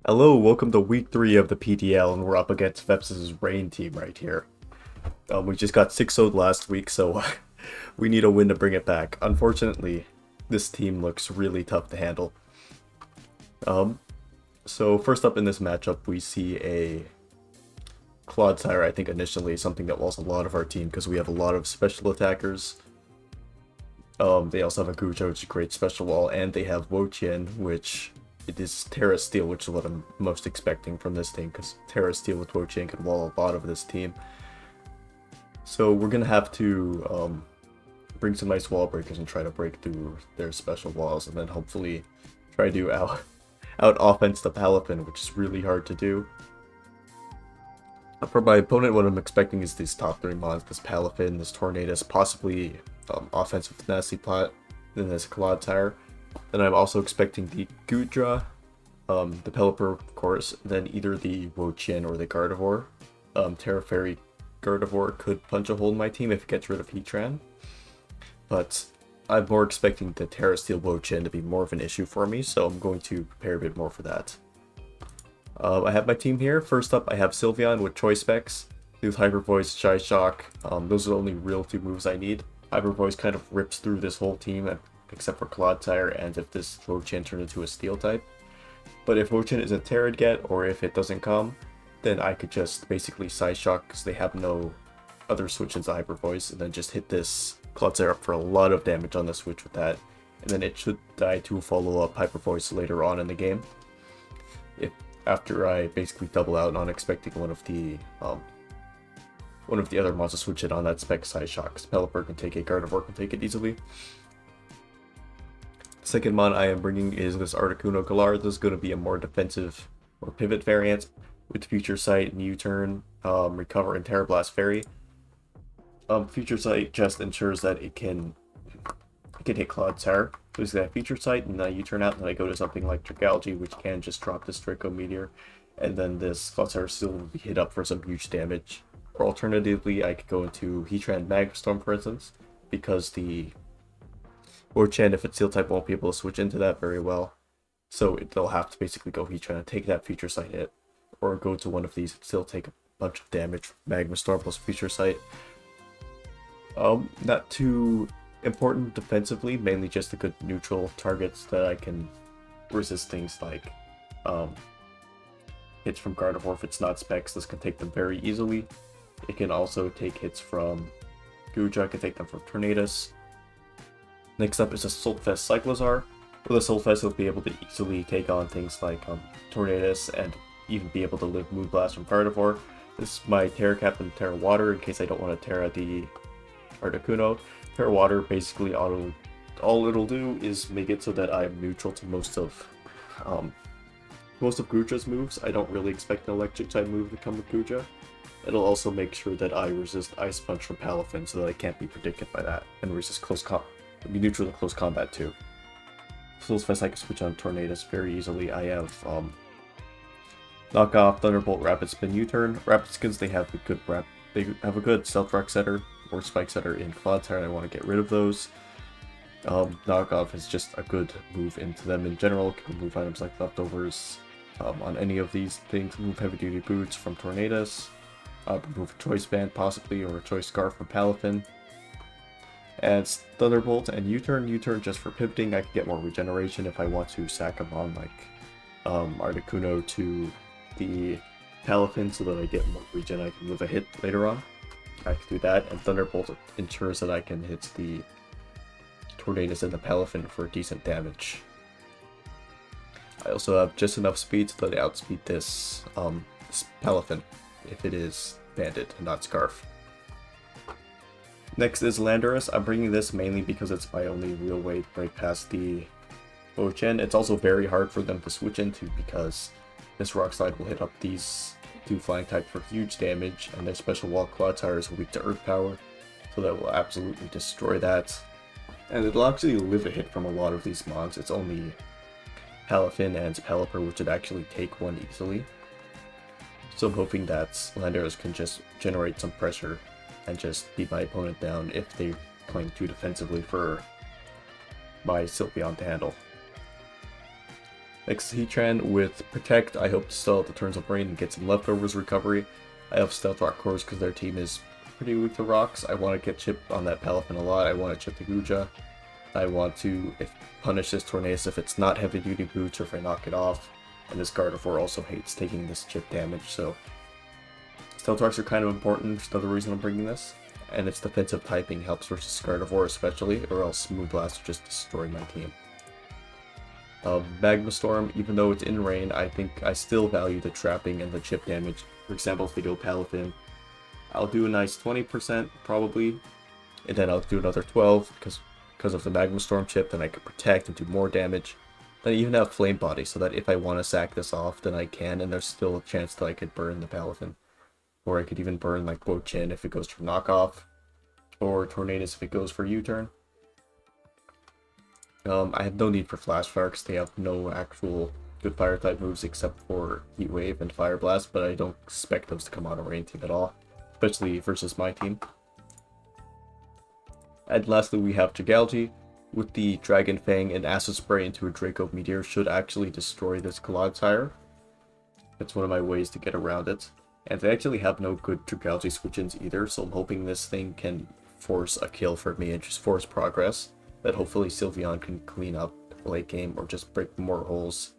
Hello, welcome to week 3 of the PDL, and we're up against Veps's Rain team right here. We just got 6-0'd last week, so we need a win to bring it back. Unfortunately, this team looks really tough to handle. So first up in this matchup, we see a Clodsire. I think initially something that was a lot of our team because we have a lot of special attackers. They also have a Guja, which is a great special wall, and they have Woqian, which it is Terra Steel, which is what I'm most expecting from this team, because Terra Steel with Woqian can wall a lot of this team. So we're going to have to bring some nice wall breakers and try to break through their special walls, and then hopefully try to out offense the Palafin, which is really hard to do. For my opponent, what I'm expecting is these top 3 mons, this Palafin, this Tornadus, possibly offensive Nasty Plot, then this Clodsire. Then I'm also expecting the Gudra, the Pelipper, of course, then either the Woqian or the Gardevoir. Terra Fairy Gardevoir could punch a hole in my team if it gets rid of Heatran, but I'm more expecting the Terra Steel Woqian to be more of an issue for me, so I'm going to prepare a bit more for that. I have my team here. First up, I have SYLVEON with Choice Specs, with Hyper Voice, Shy Shock. Those are the only real 2 moves I need. Hyper Voice kind of rips through this whole team, except for Clodsire, and if this Woqian turned into a Steel type. But if Woqian isn't Terra yet, or if it doesn't come, then I could just basically Side Shock, because they have no other switch into Hyper Voice, and then just hit this Clodsire up for a lot of damage on the switch with that. And then it should die to follow up Hyper Voice later on in the game. After I basically double out on expecting one of the other monsters to switch it on that spec Side Shock, because Pelipper can take it, Gardevoir can take it easily. The second mon I am bringing is this Articuno Galar. This is going to be a more defensive or pivot variant with Future Sight and U-Turn, Recover, and Terra Blast Fairy. Future Sight just ensures that it can hit Clodsire. So it's that Future Sight, and then I U-turn out, and then I go to something like Dragalge, which can just drop this Draco Meteor, and then this Clodsire still will be hit up for some huge damage. Or alternatively, I could go into Heatran Magma Storm, for instance, because the Woqian, if it's Steel type, won't be able to switch into that very well. So they'll have to basically go Heatran and take that Future Sight hit, or go to one of these and still take a bunch of damage. Magma Storm plus Future Sight. Not too important defensively, mainly just the good neutral targets that I can resist things like hits from Gardevoir. If it's not specs, this can take them very easily. It can also take hits from Guja, it can take them from Tornadus. Next up is a Sulfest Cyclozar. With a Sulfest, it'll be able to easily take on things like Tornadus and even be able to live Moonblast from Gardevoir. This is my Terra Cap and Terra Water in case I don't want to Terra the Articuno. Terra Water basically all it'll do is make it so that I'm neutral to most of Guja's moves. I don't really expect an electric type move to come with Guja. It'll also make sure that I resist Ice Punch from Palafin so that I can't be predicted by that, and resist be neutral to close combat too. So fast I can switch on Tornadus very easily. I have Knockoff, Thunderbolt, Rapid Spin, U-Turn. Rapid Skins, they have a good Stealth Rock setter or Spike setter in Clodsire, and I want to get rid of those. Knockoff is just a good move into them in general. Can move items like Leftovers on any of these things. Move Heavy Duty Boots from Tornadus. Move a Choice Band possibly, or a Choice Scarf from Palafin. Adds Thunderbolt and U-Turn. U-Turn just for pivoting. I can get more regeneration if I want to sack them on like Articuno to the Palafin so that I get more regen. I can live a hit later on. I can do that, and Thunderbolt ensures that I can hit the Tornadus and the Palafin for decent damage. I also have just enough speed so that I outspeed this Palafin if it is Bandit and not Scarf. Next is Landorus. I'm bringing this mainly because it's my only real way to break past the Woqian. It's also very hard for them to switch into because this Rock Slide will hit up these 2 flying types for huge damage, and their special wall Clodsire is weak to Earth Power, so that will absolutely destroy that. And it'll actually live a hit from a lot of these mons. It's only Palafin and Pelipper which would actually take one easily. So I'm hoping that Landorus can just generate some pressure and just beat my opponent down if they're playing too defensively for my SYLVEON to handle. Next Heatran with Protect. I hope to stall out the turns of Rain and get some leftovers recovery. I have Stealth Rock Cores because their team is pretty weak to rocks. I want to get Chip on that Palafin a lot. I want to chip the Guja. I want to punish this Tornadus if it's not heavy duty boots or if I knock it off. And this Gardevoir also hates taking this chip damage, so Stealth Rocks are kind of important. That's another reason I'm bringing this. And its defensive typing helps versus Gardevoir especially, or else Smooth Blast will just destroy my team. Magma Storm, even though it's in rain, I think I still value the trapping and the chip damage. For example, if they go Palafin, I'll do a nice 20% probably, and then I'll do another 12 because of the Magma Storm chip, then I could protect and do more damage. Then I even have Flame Body, so that if I want to sack this off, then I can, and there's still a chance that I could burn the Palafin. Or I could even burn like Wo-Chin if it goes for knockoff, or Tornadus if it goes for U-turn. I have no need for Flash Fire because they have no actual good fire type moves except for Heat Wave and Fire Blast, but I don't expect those to come on a rain team at all, especially versus my team. And lastly, we have Chigalgi with the Dragon Fang and Acid Spray into a Draco Meteor should actually destroy this Clodsire. That's one of my ways to get around it. And they actually have no good Chigalgi switch-ins either, so I'm hoping this thing can force a kill for me and just force progress. That hopefully Sylveon can clean up late game or just break more holes.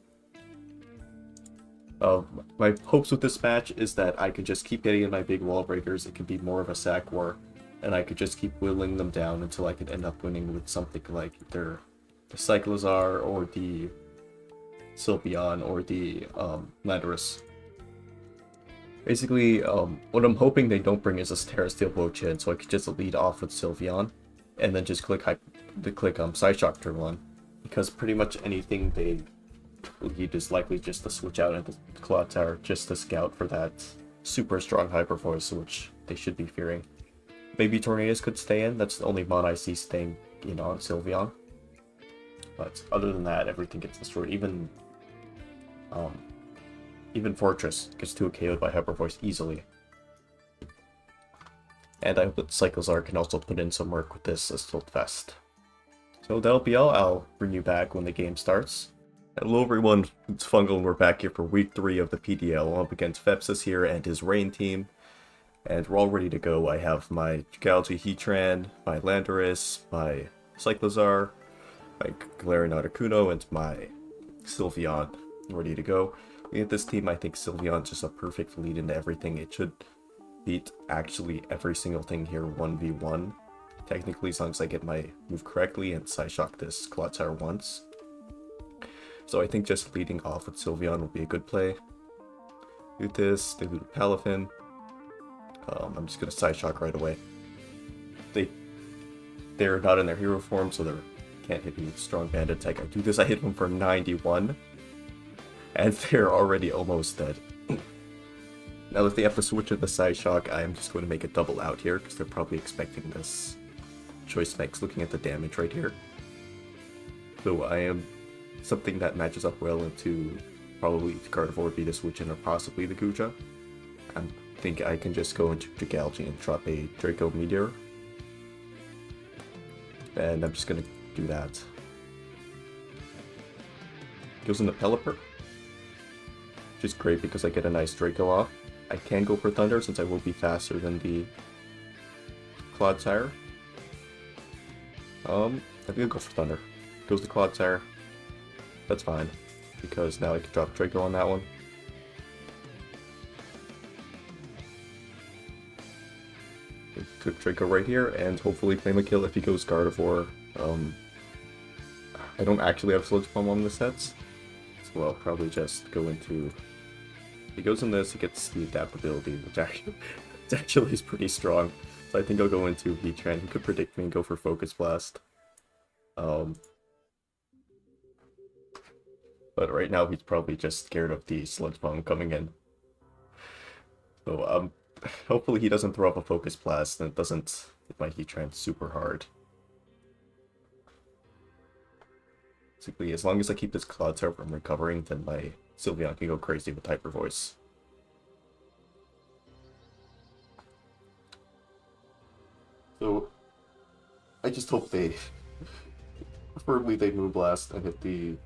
My hopes with this match is that I could just keep getting in my big wall breakers. It could be more of a sack war, and I could just keep whittling them down until I could end up winning with something like either the Cyclizar or the Sylveon or the Landorus. Basically, what I'm hoping they don't bring is a Terra Steel Wo-Chin, so I could just lead off with Sylveon, and then just click Psyshock turn 1, because pretty much anything they lead is likely just to switch out into Clodsire just to scout for that super strong Hyper Voice, which they should be fearing. Maybe Tornadus could stay in, that's the only mon I see staying in on Sylveon. But other than that, everything gets destroyed. Even Fortress gets 2 KO'd by Hyper Voice easily. And I hope that Cyclizar can also put in some work with this Assault Vest. So that'll be all. I'll bring you back when the game starts. Hello everyone, it's Fungal and we're back here for week 3 of the PDL. Up against Phepsis here and his Rain team. And we're all ready to go. I have my Chigalgi Heatran, my Landorus, my Cyclizar, my Galarian Articuno, and my Sylveon ready to go. With this team, I think Sylveon's just a perfect lead into everything. It should beat actually every single thing here 1v1. Technically, as long as I get my move correctly and Psyshock this Clodsire once. So I think just leading off with Sylveon will be a good play. Do this, they do Palafin. I'm just going to Psyshock right away. They're not in their hero form, so they can't hit me with strong bandit attack. I do this, I hit them for 91. And they're already almost dead. Now if they have to switch to the Psyshock, I am just going to make a double out here, because they're probably expecting this Choice Mix, looking at the damage right here. So I am something that matches up well into probably Gardevoir would be the switch in or possibly the Guja. I think I can just go into Chigalgi and drop a Draco Meteor. And I'm just going to do that. Goes into Pelipper. Which is great because I get a nice Draco off. I can go for Thunder since I will be faster than the Clodsire. I think I'll go for Thunder. Goes the Clodsire. That's fine, because now I can drop Draco on that one. Took Draco right here, and hopefully claim a kill if he goes Gardevoir. I don't actually have Sludge Bomb on the sets, so I'll probably just go into... If he goes in this, he gets the adaptability, which actually is pretty strong. So I think I'll go into Heatran. He could predict me and go for Focus Blast. But right now he's probably just scared of the Sludge Bomb coming in. So hopefully he doesn't throw up a Focus Blast and it doesn't hit my Heatran super hard. Basically, as long as I keep this Clodsire from recovering, then my Sylveon can go crazy with Hyper Voice. So, I just hope preferably they Moonblast and hit the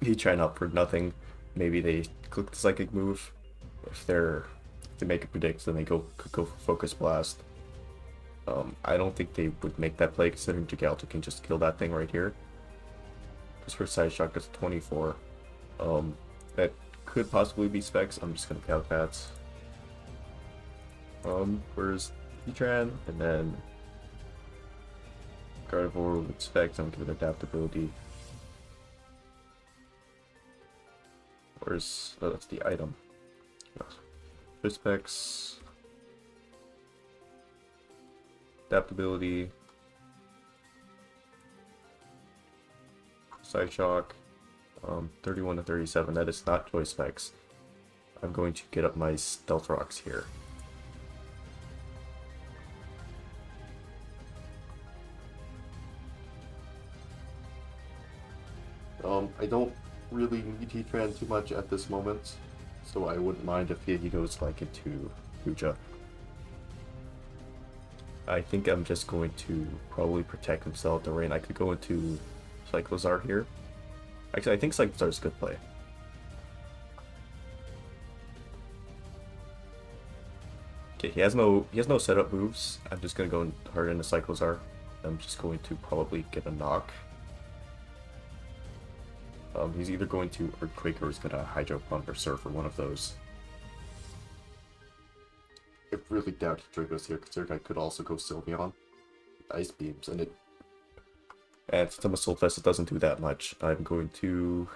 he trying out for nothing. Maybe they click the psychic move. If they make a predict, then they could go for focus blast. I don't think they would make that play considering Gigalto can just kill that thing right here. Just for side shot, gets 24. That could possibly be specs. I'm just gonna count that. Where's Heatran? And then Gardevoir with specs. I'm giving adaptability. Where's that's the item. Specs. Adaptability. Side shock. 31 to 37. That is not choice specs. I'm going to get up my Stealth Rocks here. I don't really need Heatran too much at this moment, so I wouldn't mind if he goes like into Huja. I think I'm just going to probably protect himself the rain. I could go into Cyclozar here. Actually, I think Cyclozar is a good play. Okay, he has no setup moves. I'm just gonna go hard into Cyclozar. I'm just going to probably get a knock. He's either going to Earthquake or he's gonna Hydro Pump or Surf or one of those. I really doubt he Draco's here, considering I could also go Sylveon. Ice Beams, and since I'm a Soulfest, it doesn't do that much. I'm going to...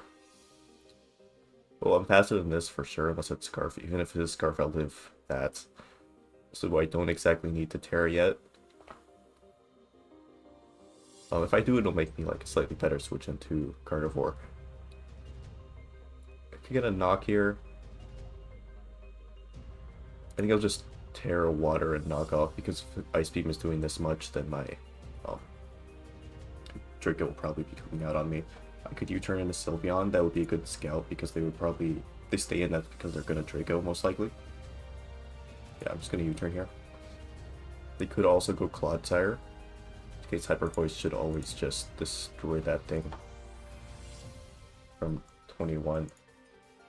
Well, I'm faster than this for sure, unless it's Scarf. Even if it is Scarf, I'll live that. So I don't exactly need to Terra yet. If I do, it'll make me like a slightly better switch into Gardevoir. I can get a knock here. I think I'll just Terra Water and knock off, because if Ice Beam is doing this much, then my Draco will probably be coming out on me. I could U-turn into Sylveon. That would be a good scout, because they would probably... They stay in that because they're going to Draco, most likely. Yeah, I'm just going to U-turn here. They could also go Clodsire. In case Hyper Voice should always just destroy that thing. From 21.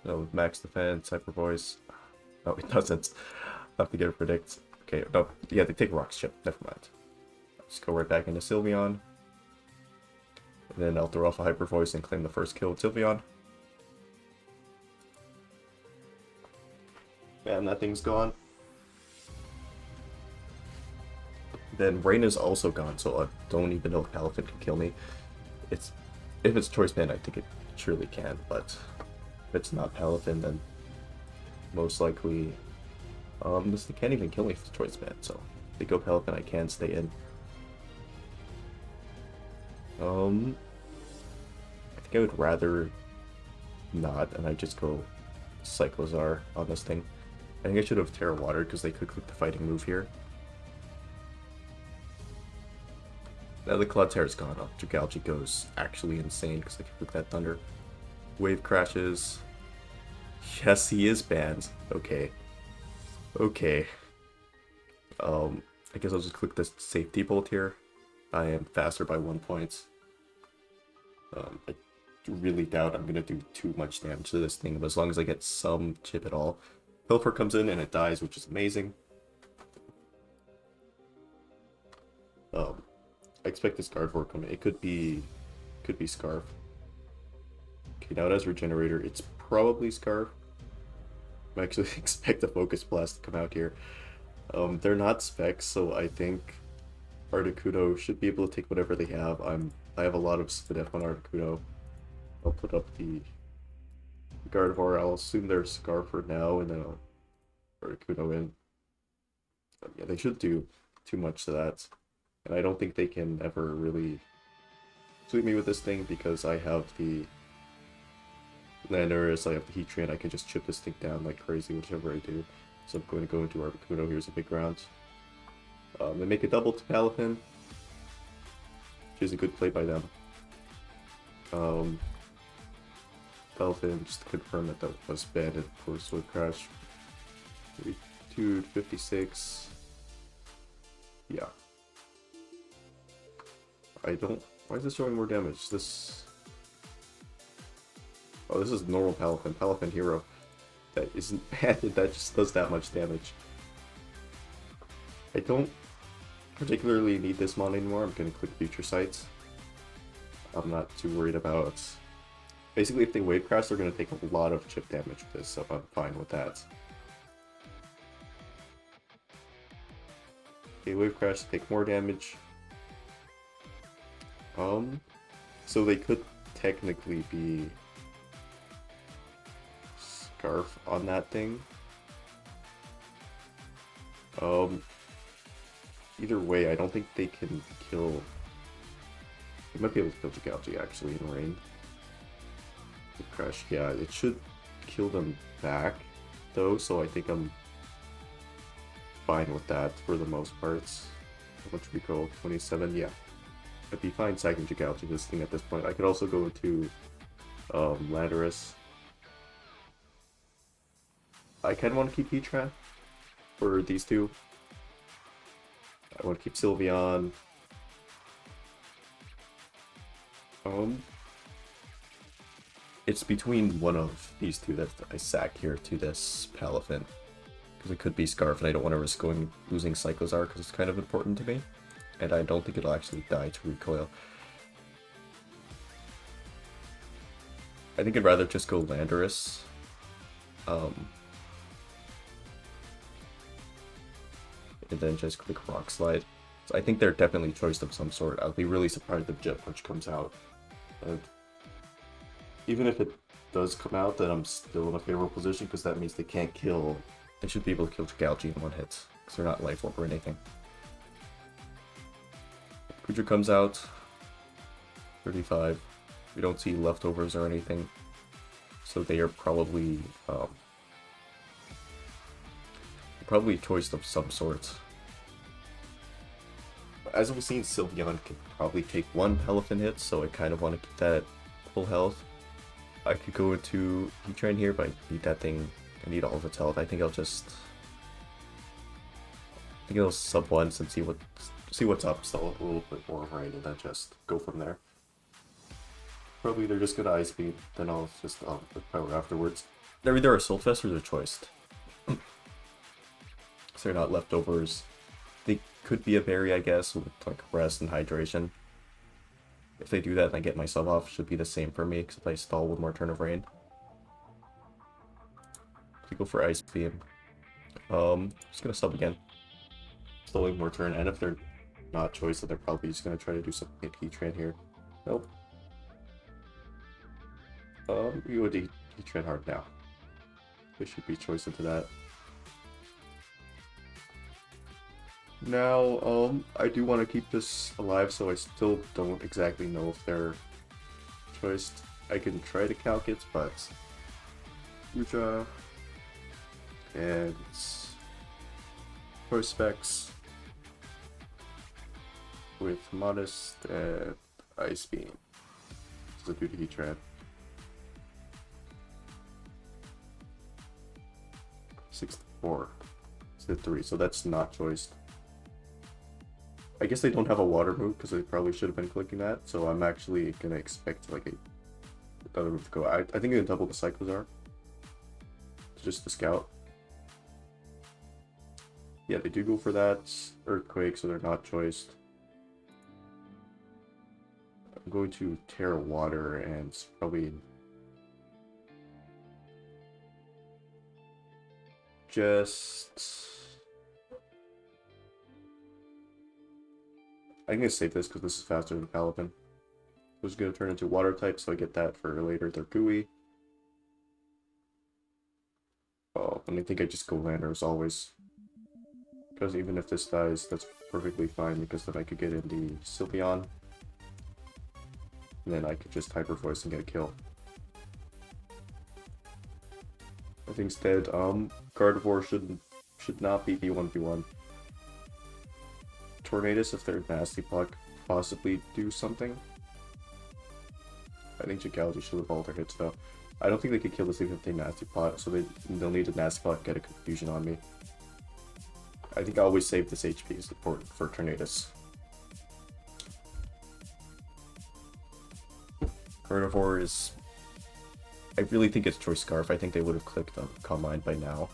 No, max defense, Hyper Voice. No, it doesn't. I'll have to get a predict. Okay, no, yeah, they take Rock's Chip. Never mind. Just go right back into Sylveon. And then I'll throw off a Hyper Voice and claim the first kill with Sylveon. Man, that thing's gone. Then Rain is also gone, so I don't even know if Palafin can kill me. If it's Choice Band, I think it surely can, but if it's not Palafin, then most likely this thing can't even kill me if it's Choice Band, so if they go Palafin, I can stay in. I think I would rather not, and I just go Cyclozar on this thing. I think I should have Terra Water because they could click the fighting move here. Now the Clodsire is gone up. Dragalge goes actually insane because I can click that Thunder. Wave crashes. Yes, he is banned. Okay. Okay. I guess I'll just click this safety bolt here. I am faster by 1 point. I really doubt I'm gonna do too much damage to this thing, but as long as I get some chip at all. Pilfer comes in and it dies, which is amazing. I expect this Gardevoir coming. It could be Scarf. Okay, now it has Regenerator. It's probably Scarf. I actually expect the Focus Blast to come out here. They're not specs, so I think Articuno should be able to take whatever they have. I have a lot of Spadef on Articuno. I'll put up the Gardevoir. I'll assume they're Scarf for now, and then I'll Articuno in. Yeah, they should do too much to that. And I don't think they can ever really sweep me with this thing because I have the Landorus, I have the Heatran, I can just chip this thing down like crazy, whichever I do. So I'm going to go into Articuno. Here's a big round. They make a double to Palafin, which is a good play by them. Palafin, just to confirm that was banned for Sword Crash. 32 to 56. Yeah. I don't... Why is this showing more damage? This... Oh, this is normal Palafin. Palafin Hero. That isn't banded, that just does that much damage. I don't particularly need this mon anymore. I'm gonna click Future Sights. I'm not too worried about... Basically, if they wave crash, they're gonna take a lot of chip damage with this, so I'm fine with that. Okay, wave crash to take more damage. So they could technically be Scarf on that thing. Either way, I don't think they can kill... They might be able to kill Jigalji actually in rain. Wave crash, yeah, it should kill them back though, so I think I'm fine with that for the most parts. How much we go? 27, yeah. I'd be fine sacking Jigalji this thing at this point. I could also go to Landorus. I kind of want to keep Heatran for these two. I want to keep Sylveon. It's between one of these two that I sack here to this Palafin. Because it could be Scarf, and I don't want to risk losing Cyclozar because it's kind of important to me. And I don't think it'll actually die to recoil. I think I'd rather just go Landorus. And then just click Rock Slide. So I think they're definitely choiced of some sort. I'll be really surprised if Jet Punch comes out. And even if it does come out, then I'm still in a favorable position because that means they can't kill. They should be able to kill Jigalji in one hit because they're not Life Orb or anything. Creature comes out. 35. We don't see leftovers or anything. So they are probably choiced of some sort. As we've seen, Sylveon can probably take one Palafin hit, so I kind of want to keep that at full health. I could go into Heatran here, but I need that thing. I need all of its health. I think I'll sub once and see what's up. Still a little bit more right, and then just go from there. Probably they're just gonna Ice Beam, then I'll just with power afterwards. They're either a Soulfest or they're choiced. So they're not leftovers. They could be a berry, I guess, with like rest and hydration. If they do that and I get my sub off, it should be the same for me, except I stall one more turn of rain. So go for Ice Beam. Just gonna sub again. Stalling more turn, and if they're not choiced, then they're probably just gonna try to do something at Heatran here. Nope. We go to Heatran hard now. They should be choiced into that. Now, I do want to keep this alive, so I still don't exactly know if they're choiced. I can try to calc it, but Udra and Prospex with Modest and Ice Beam. So do the Heatran. 6-4. It's 3, so that's not choiced. I guess they don't have a water move because they probably should have been clicking that, so I'm actually gonna expect like another move to go. I think I'm gonna double the Cyclozar. Just the Scout. Yeah, they do go for that Earthquake, so they're not choiced. I'm going to Terra Water and probably just... I'm gonna save this because this is faster than Palafin. This is gonna turn into Water type, so I get that for later. They're gooey. Oh, and I think I just go Lander as always. Because even if this dies, that's perfectly fine, because then I could get in the Sylveon. And then I could just Hyper Voice and get a kill. I think instead, Gardevoir should not be V1v1. Tornadus, if they're Nasty Plot, possibly do something. I think Jigalji should have all their hits though. I don't think they could kill this even if they Nasty Plot, so they'll need a Nasty Plot to get a Confusion on me. I think I always save this HP support for Tornadus. Gardevoir is I really think it's Choice Scarf. I think they would have clicked on Calm Mind by now.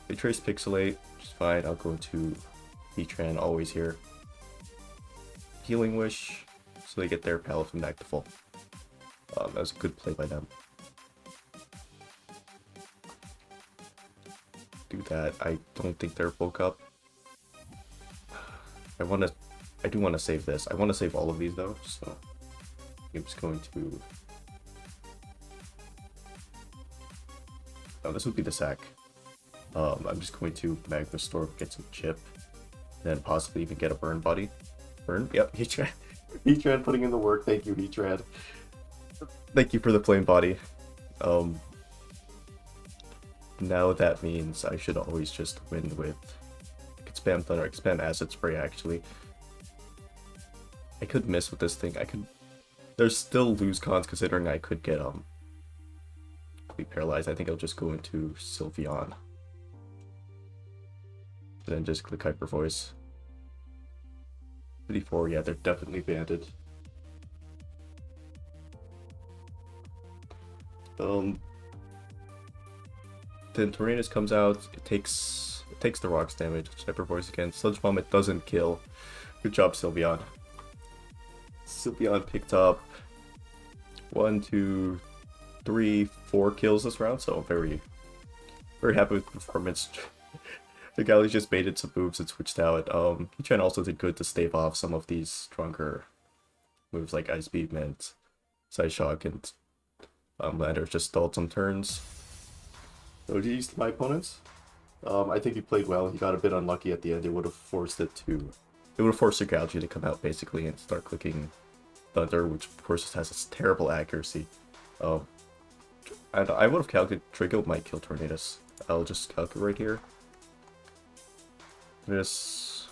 They trace Pixelate, which is fine. I'll go into Heatran, always here. Healing Wish, so they get their Palafin back to full. That was a good play by them. Do that. I don't think they're bulk up. I do want to save this. I want to save all of these though, so I'm just going to. Oh, this would be the sack. I'm just going to Magma Storm, get some chip, then possibly even get a burn body. Burn? Yep, Heatran. Heatran putting in the work. Thank you, Heatran. Thank you for the flame body. Now that means I should always just win with. I could spam Thunder, I could spam Acid Spray actually. I could miss with this thing. I could. There's still lose cons considering I could get be paralyzed. I think I'll just go into Sylveon. Then just click Hyper Voice. 54, yeah, they're definitely banded. Then Tornadus comes out, it takes the rocks damage, Hyper Voice again. Sludge Bomb, it doesn't kill. Good job, Sylveon. Sylveon picked up 1, 2, 3, 4 kills this round, so very, very happy with the performance. The Galley just baited some moves and switched out. Heatran also did good to stave off some of these stronger moves like Ice Beam and Side Shock, and Lander just stalled some turns. So GG's to my opponents. I think he played well. He got a bit unlucky at the end. It would have forced the Gouge to come out basically and start clicking Thunder, which of course just has this terrible accuracy. And I would have calculated Draco might kill Tornadus. I'll just calculate right here. This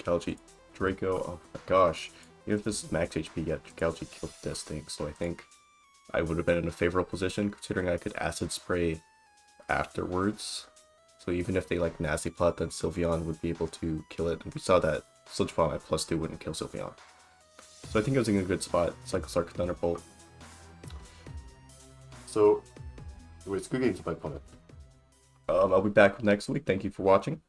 Gouge, Draco, oh my gosh. Even if this is max HP yet, Gouge killed this thing, so I think I would have been in a favorable position considering I could Acid Spray afterwards. So even if they like Nasty Plot, then Sylveon would be able to kill it. And we saw that Sludge Bomb at +2 wouldn't kill Sylveon. So I think I was in a good spot. Cycle Sark Thunderbolt. So, anyways, good game to my opponent. I'll be back next week. Thank you for watching.